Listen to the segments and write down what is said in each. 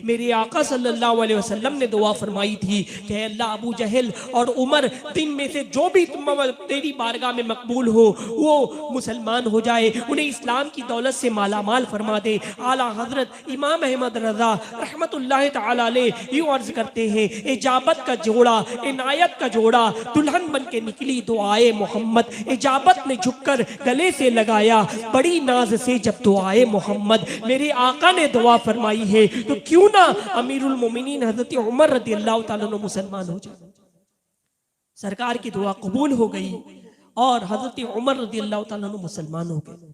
मेरे आका सल्लल्लाहु अलैहि वसल्लम ने दुआ फरमाई थी कि अल्लाह अबू जहल और उमर दिन में से जो भी तेरी बारगाह में मकबूल हो वो मुसलमान हो जाए, उन्हें इस्लाम की दौलत से मालामाल फरमा दे। आला हजरत इमाम अहमद रजा रहमतुल्लाह तआला अलैह यूं अर्ज करते हैं, इजाबत का जोड़ा, इनायत का जोड़ा दुल्हन बन के निकली दुआए मोहम्मद, इजाबत ने झुककर गले से लगाया बड़ी नाज से जब दुआए मोहम्मद। मेरे आका ने दुआ फरमाई है तो क्यों ना अमीरुल मोमिनीन हजरत उमर रदियल्लाहु ताला अन्हु मुसलमान हो जाए। सरकार की दुआ कबूल हो गई और हजरत उमर रदियल्लाहु ताला अन्हु मुसलमान हो गए।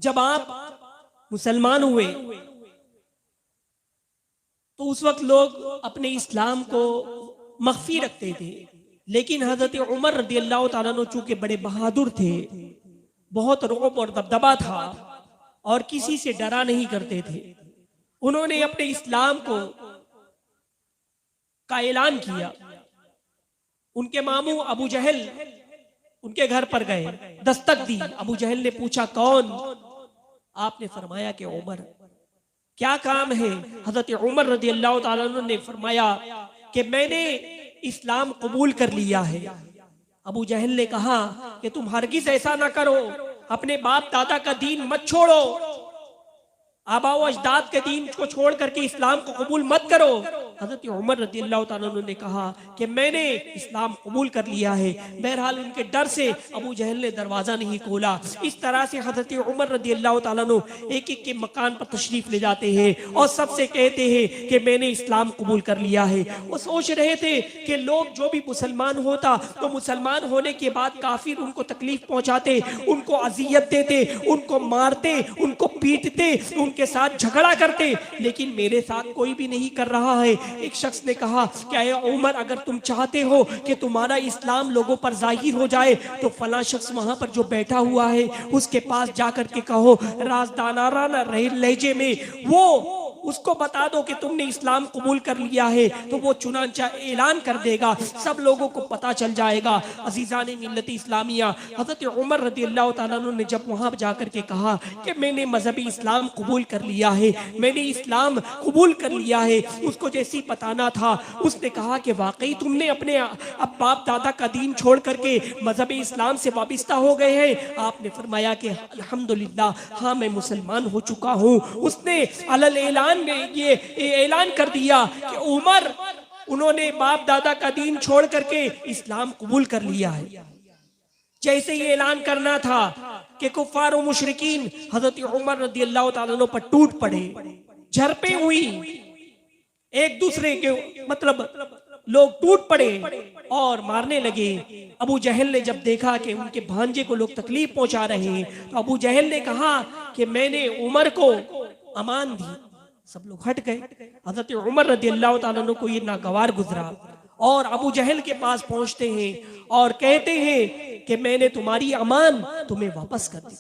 जब आप मुसलमान हुए तो उस वक्त लोग अपने इस्लाम को मख्फी रखते थे, लेकिन हजरत उमर रदियल्लाहु ताला अन्हु चूंकि बड़े बहादुर थे, बहुत रौब और दबदबा था और किसी से डरा नहीं करते थे, उन्होंने अपने इस्लाम को का ऐलान किया। उनके मामू अबू जहल उनके घर पर गए, दस्तक दी। अबू जहल ने पूछा कौन? आपने फरमाया कि उमर। क्या काम है? हजरत उमर रदियल्लाहु ताला अन्हु ने फरमाया कि मैंने इस्लाम कबूल कर लिया है। अबू जहल ने कहा कि तुम हरगिज ऐसा ना करो, अपने बाप दादा का दीन मत छोड़ो, आबा व अजदाद के दीन को छोड़ करके इस्लाम को कबूल मत करो। हजरत उमर रदियल्लाहु ताला अन्हु ने कहा कि मैंने इस्लाम कबूल कर लिया है। बहरहाल उनके डर से अबू जहल ने दरवाजा नहीं खोला। इस तरह से हजरत उमर रदियल्लाहु ताला अन्हु एक एक के मकान पर तशरीफ ले जाते हैं और सबसे कहते हैं कि मैंने इस्लाम कबूल कर लिया है। वो सोच रहे थे कि लोग जो भी मुसलमान होता तो मुसलमान होने के बाद काफिर उनको तकलीफ पहुंचाते, उनको अजियत देते, उनको मारते, उनको पीटते, उनके साथ झगड़ा करते, लेकिन मेरे साथ कोई भी नहीं कर रहा है। एक शख्स ने कहा क्या उमर, अगर तुम चाहते हो कि तुम्हारा इस्लाम लोगों पर जाहिर हो जाए तो फला शख्स वहां पर जो बैठा हुआ है उसके पास जाकर के कहो राजदानाराना लहजे में, वो उसको बता दो कि तुमने इस्लाम कबूल कर लिया है, तो वो चुनांचा ऐलान कर देगा, सब लोगों को पता चल जाएगा। अजीजान मिल्लत इस्लामिया, हजरत उमर रदियल्लाहु ताला अन्हु ने जब वहां जाकर के कहा कि मैंने मजहबी इस्लाम कबूल कर लिया है, मैंने इस्लाम कबूल कर लिया है, उसको जैसी बताना था उसने कहा कि वाकई तुमने अपने अब बाप दादा का दीन छोड़ करके मजहबी इस्लाम से वाबिस्ता हो गए हैं। आपने फरमाया कि अल्हम्दुलिल्लाह, हाँ मैं मुसलमान हो चुका हूँ। उसने अलल ऐलान ये ऐलान कर दिया कि उमर उन्होंने बाप दादा का दीन छोड़ करके इस्लाम कबूल कर लिया है। जैसे ये ऐलान करना था कि कुफार और मुशरिकीन हजरत उमर रदियल्लाहु ताला अन्हु पर टूट पड़े, झड़पें हुई, एक दूसरे के मतलब लोग टूट पड़े और मारने लगे। अबू जहल ने जब देखा कि उनके भांजे को लोग तकलीफ पहुंचा रहे हैं तो अबू जहल ने कहा कि मैंने उमर को अमान दी। सब लोग हट गए। हजरत उमर रदियल्लाहु ताला अन्हु को ये नागवार गुजरा और अबू जहल के पास पहुंचते हैं और कहते हैं कि मैंने तुम्हारी अमान तुम्हें वापस कर दी,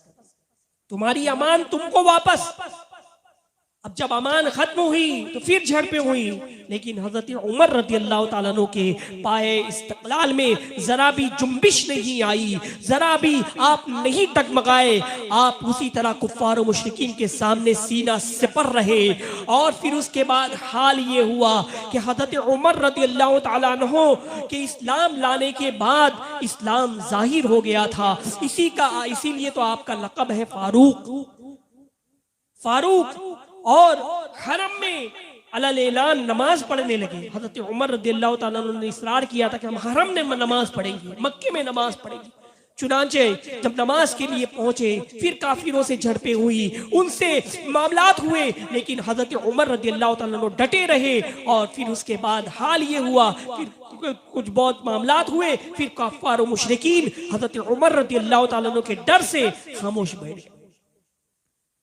तुम्हारी अमान तुमको वापस। अब जब अमान खत्म हुई तो फिर झड़पें हुई, लेकिन हजरत उमर रदियल्लाहु ताला अन्हु के पाए इस्तक़लाल में जरा भी जुम्बिश नहीं आई, जरा भी आप नहीं डगमगाए। आप उसी तरह कुफ्फार और मुशरिकीन के सामने सीना सिपर रहे। और फिर उसके बाद हाल ये हुआ कि हजरत उमर रदियल्लाहु ताला अन्हु के इस्लाम लाने के बाद इस्लाम जाहिर हो गया था। इसीलिए तो आपका लक़ब है फारूक। और हरम में अलल ऐलान नमाज पढ़ने लगे। हजरत उमर रदियल्लाहु ताला अन्हु ने इसरार किया था कि हम हरम में नमाज पढ़ेंगे, मक्के में नमाज पढ़ेंगे। चुनांचे जब नमाज के लिए पहुंचे फिर काफिरों से झड़पें हुई, उनसे मामलात हुए, लेकिन हजरत उमर रदियल्लाहु ताला अन्हु डटे रहे। और फिर उसके बाद हाल ये हुआ, फिर कुछ बहुत मामलात हुए, फिर कुफ्फार और मुशरिकीन हजरत उमर रदियल्लाहु ताला अन्हु के डर से खामोश बैठ गए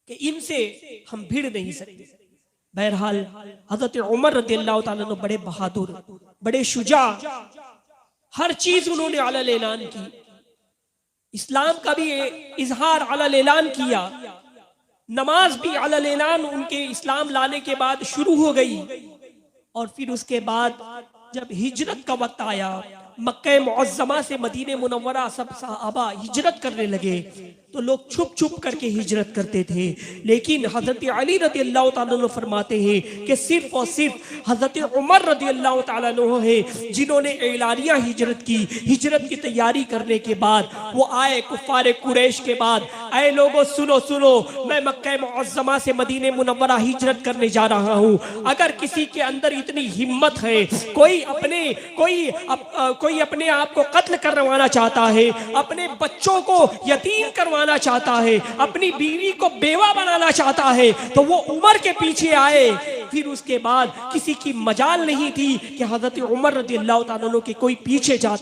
कि इनसे हम भिड़ नहीं सकते। बहरहाल हजरत उमर रदियल्लाहु ताला अन्हु बड़े बहादुर, बड़े शुजा, हर चीज उन्होंने अलल ऐलान की। इस्लाम का भी इजहार अलल ऐलान किया, नमाज भी अलल ऐलान उनके इस्लाम लाने के बाद शुरू हो गई। और फिर उसके बाद जब हिजरत का वक्त आया, मक्का मुअज्जमा से मदीने मुनव्वरा सब सहाबा हिजरत करने लगे। तो लोग छुप छुप करके हिजरत करते थे। लेकिन हजरत अली रज़ी अल्लाह तआला अन्हु फरमाते हैं कि सिर्फ और सिर्फ हजरत उमर रज़ी अल्लाह तआला अन्हु है जिन्होंने एलानिया हिजरत की। हिजरत की तैयारी करने के बाद वो आए कुफारे कुरैश के बाद, आए लोगों सुनो सुनो, मैं मक्का मुअज़्ज़मा से मदीने मुनव्वरा हिजरत करने जा रहा हूँ। अगर किसी के अंदर इतनी हिम्मत है, कोई अपने आप को कत्ल करवाना चाहता है, अपने बच्चों को यतीम करवाना चाहता है, अपनी बीवी को बेवा बनाना चाहता है, तो वो उमर के पीछे आए। फिर उसके बाद किसी की मजाल नहीं थी कि हजरत उमर रज़ी अल्लाह तआला अन्हु के कोई पीछे जाता।